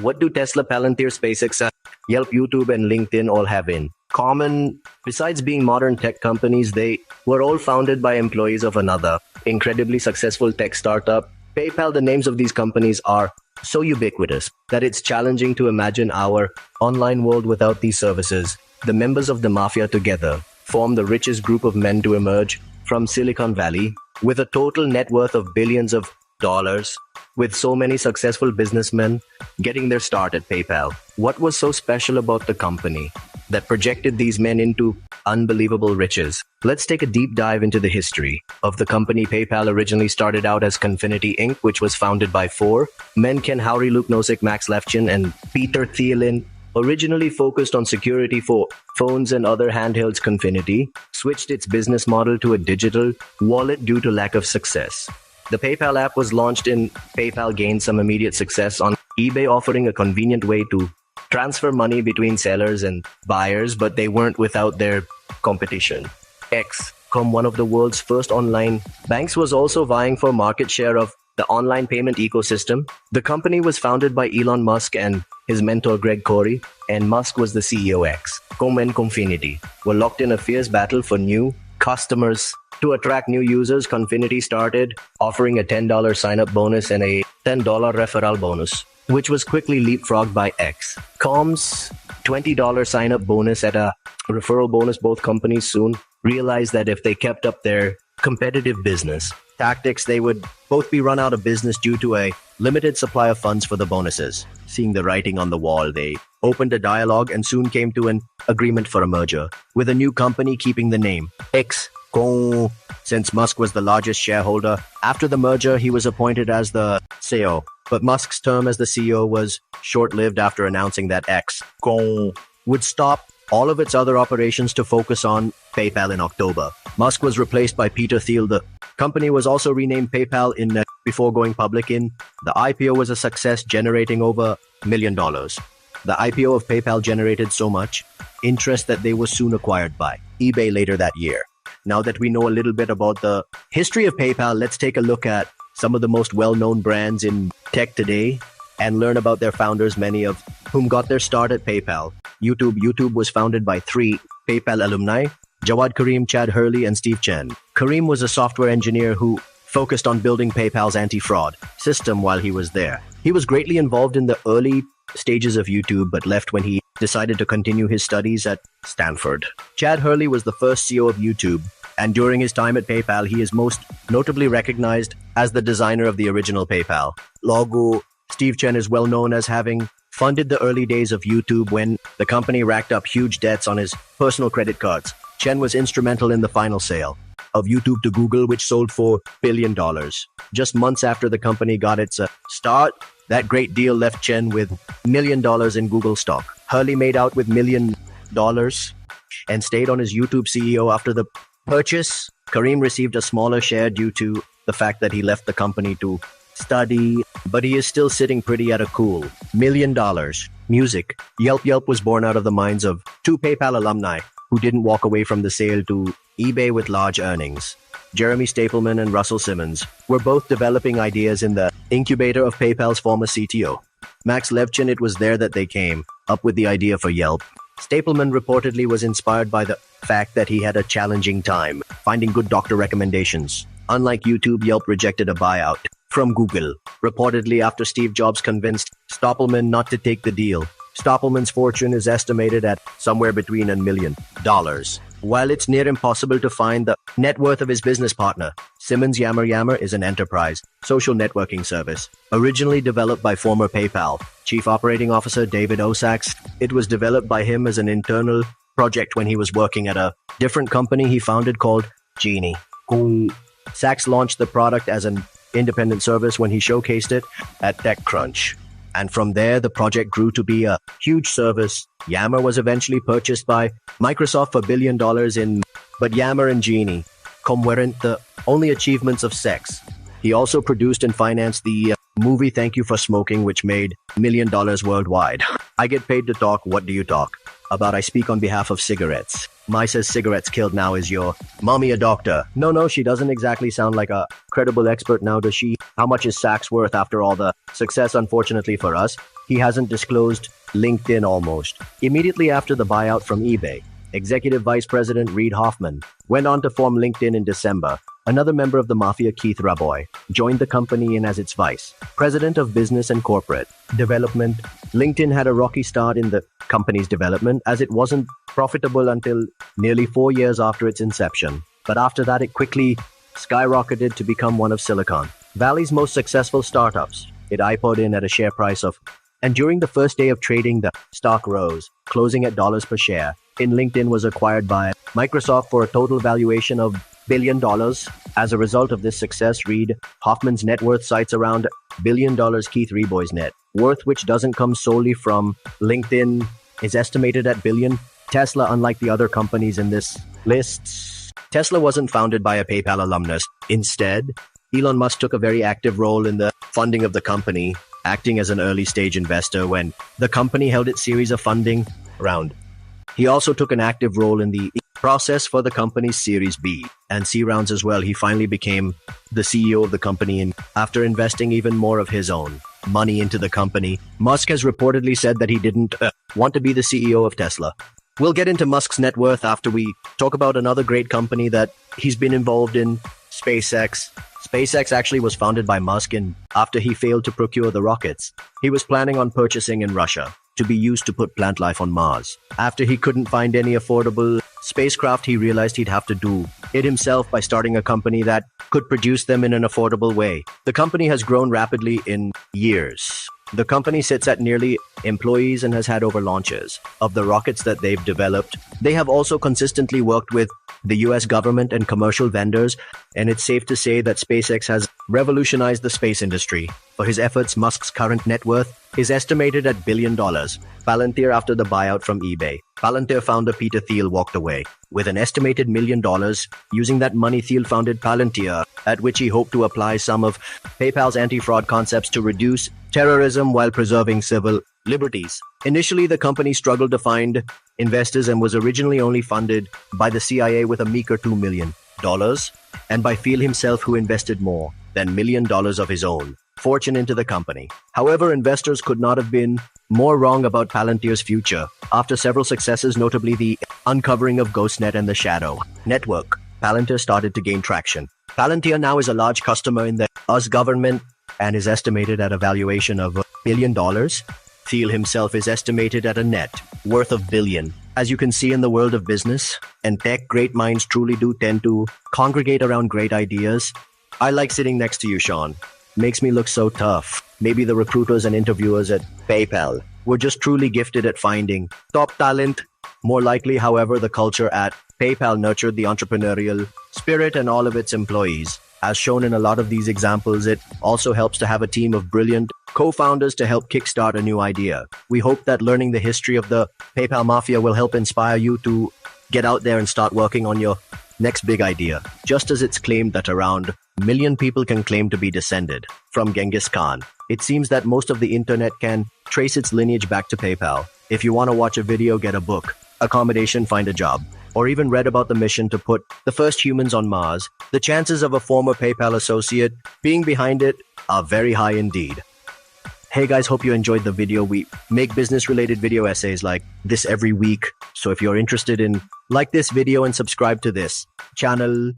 What do Tesla, Palantir, SpaceX, Yelp, YouTube, and LinkedIn all have in common? Besides being modern tech companies, they were all founded by employees of another incredibly successful tech startup. PayPal, the names of these companies are so ubiquitous that it's challenging to imagine our online world without these services. The members of the Mafia together form the richest group of men to emerge from Silicon Valley, with a total net worth of billions of dollars, with so many successful businessmen getting their start at PayPal. What was so special about the company that projected these men into unbelievable riches? Let's take a deep dive into the history of the company. PayPal originally started out as Confinity Inc., which was founded by four men: Ken Howry, Luke Nosek, Max Levchin, and Peter Thielin. Originally focused on security for phones and other handhelds, Confinity switched its business model to a digital wallet due to lack of success. The PayPal app was launched and PayPal gained some immediate success on eBay, offering a convenient way to transfer money between sellers and buyers, but they weren't without their competition. X.com, one of the world's first online banks, was also vying for market share of the online payment ecosystem. The company was founded by Elon Musk and his mentor Greg Corey, and Musk was the CEO. X.com and Confinity were locked in a fierce battle for new customers. To attract new users, Confinity started offering a $10 sign-up bonus and a $10 referral bonus, which was quickly leapfrogged by X.com's $20 sign-up bonus at a referral bonus. Both companies soon realized that if they kept up their competitive business tactics, they would both be run out of business due to a limited supply of funds for the bonuses. Seeing the writing on the wall, they opened a dialogue and soon came to an agreement for a merger, with a new company keeping the name X.com. Since Musk was the largest shareholder, after the merger, he was appointed as the CEO. But Musk's term as the CEO was short-lived after announcing that X.com would stop all of its other operations to focus on PayPal in October. Musk was replaced by Peter Thiel. The company was also renamed PayPal before going public. The IPO was a success, generating over $1 million. The IPO of PayPal generated so much interest that they were soon acquired by eBay later that year. Now that we know a little bit about the history of PayPal, let's take a look at some of the most well-known brands in tech today and learn about their founders, many of whom got their start at PayPal. YouTube was founded by three PayPal alumni: Jawad Karim, Chad Hurley, and Steve Chen. Karim was a software engineer who focused on building PayPal's anti-fraud system while he was there. He was greatly involved in the early stages of YouTube, but left when he decided to continue his studies at Stanford. Chad Hurley was the first CEO of YouTube, and during his time at PayPal, he is most notably recognized as the designer of the original PayPal logo. Steve Chen is well known as having funded the early days of YouTube when the company racked up huge debts on his personal credit cards. Chen was instrumental in the final sale of YouTube to Google, which sold for $1 billion. Just months after the company got its start, that great deal left Chen with $1 million in Google stock. Hurley made out with $1 million and stayed on as YouTube CEO after the purchase. Karim received a smaller share due to the fact that he left the company to study, but he is still sitting pretty at a cool $1 million. Music. Yelp was born out of the minds of two PayPal alumni who didn't walk away from the sale to eBay with large earnings. Jeremy Stapleman and Russell Simmons were both developing ideas in the incubator of PayPal's former CTO, Max Levchin. It was there that they came up with the idea for Yelp. Stapleman reportedly was inspired by the fact that he had a challenging time finding good doctor recommendations. Unlike YouTube, Yelp rejected a buyout from Google, reportedly after Steve Jobs convinced Stapleman not to take the deal. Stapleman's fortune is estimated at somewhere between $1 million. While it's near impossible to find the net worth of his business partner, Simmons' Yammer is an enterprise social networking service, originally developed by former PayPal Chief Operating Officer David Osaks. It was developed by him as an internal project when he was working at a different company he founded called Genie. Sachs launched the product as an independent service when he showcased it at TechCrunch. And from there, the project grew to be a huge service. Yammer was eventually purchased by Microsoft for $1 billion but Yammer and Genie weren't the only achievements of Sachs. He also produced and financed the movie Thank You for Smoking, which made $1 million worldwide. I get paid to talk. What do you talk about? I speak on behalf of cigarettes. My says cigarettes killed now is your mommy a doctor? No, she doesn't exactly sound like a credible expert now, does she? How much is Sachs worth after all the success? Unfortunately for us, he hasn't disclosed LinkedIn almost. Immediately after the buyout from eBay, Executive Vice President Reid Hoffman went on to form LinkedIn in December. Another member of the Mafia, Keith Raboy, joined the company in as its vice president of business and corporate development. LinkedIn had a rocky start in the company's development as it wasn't profitable until nearly 4 years after its inception. But after that, it quickly skyrocketed to become one of Silicon Valley's most successful startups. It IPO'd in at a share price of, and during the first day of trading, the stock rose, closing at dollars per share. LinkedIn was acquired by Microsoft for a total valuation of $1 billion. As a result of this success, Reid Hoffman's net worth cites around $1 billion. Keith Raboy's net worth, which doesn't come solely from LinkedIn, is estimated at billion. Tesla, unlike the other companies in this list, Tesla wasn't founded by a PayPal alumnus. Instead, Elon Musk took a very active role in the funding of the company, acting as an early-stage investor when the company held its series of funding round. He also took an active role in the process for the company's Series B and C rounds as well. He finally became the CEO of the company after investing even more of his own money into the company. Musk has reportedly said that he didn't want to be the CEO of Tesla. We'll get into Musk's net worth after we talk about another great company that he's been involved in, SpaceX. SpaceX actually was founded by Musk, and after he failed to procure the rockets he was planning on purchasing in Russia to be used to put plant life on Mars. After he couldn't find any affordable spacecraft, he realized he'd have to do it himself by starting a company that could produce them in an affordable way. The company has grown rapidly in years. The company sits at nearly employees and has had over launches of the rockets that they've developed. They have also consistently worked with the US government and commercial vendors, and it's safe to say that SpaceX has revolutionized the space industry. For his efforts, Musk's current net worth is estimated at $1 billion. Palantir, after the buyout from eBay, Palantir founder Peter Thiel walked away with an estimated $1 million. Using that money, Thiel founded Palantir, at which he hoped to apply some of PayPal's anti-fraud concepts to reduce terrorism while preserving civil liberties. Initially, the company struggled to find investors and was originally only funded by the CIA with a meager $2 million, and by Thiel himself, who invested more than $1 million of his own fortune into the company. However, investors could not have been more wrong about Palantir's future. After several successes, notably the uncovering of GhostNet and the Shadow Network, Palantir started to gain traction. Palantir now is a large customer in the US government and is estimated at a valuation of $1 billion. Thiel himself is estimated at a net worth of billion. As you can see, in the world of business and tech, great minds truly do tend to congregate around great ideas. I like sitting next to you, Sean. Makes me look so tough. Maybe the recruiters and interviewers at PayPal were just truly gifted at finding top talent. More likely, however, the culture at PayPal nurtured the entrepreneurial spirit and all of its employees. As shown in a lot of these examples, it also helps to have a team of brilliant co-founders to help kickstart a new idea. We hope that learning the history of the PayPal Mafia will help inspire you to get out there and start working on your next big idea. Just as it's claimed that around 1 million people can claim to be descended from Genghis Khan, it seems that most of the internet can trace its lineage back to PayPal. If you want to watch a video, get a book, accommodation, find a job, or even read about the mission to put the first humans on Mars, the chances of a former PayPal associate being behind it are very high indeed. Hey guys, hope you enjoyed the video. We make business-related video essays like this every week. So if you're interested in, like this video and subscribe to this channel.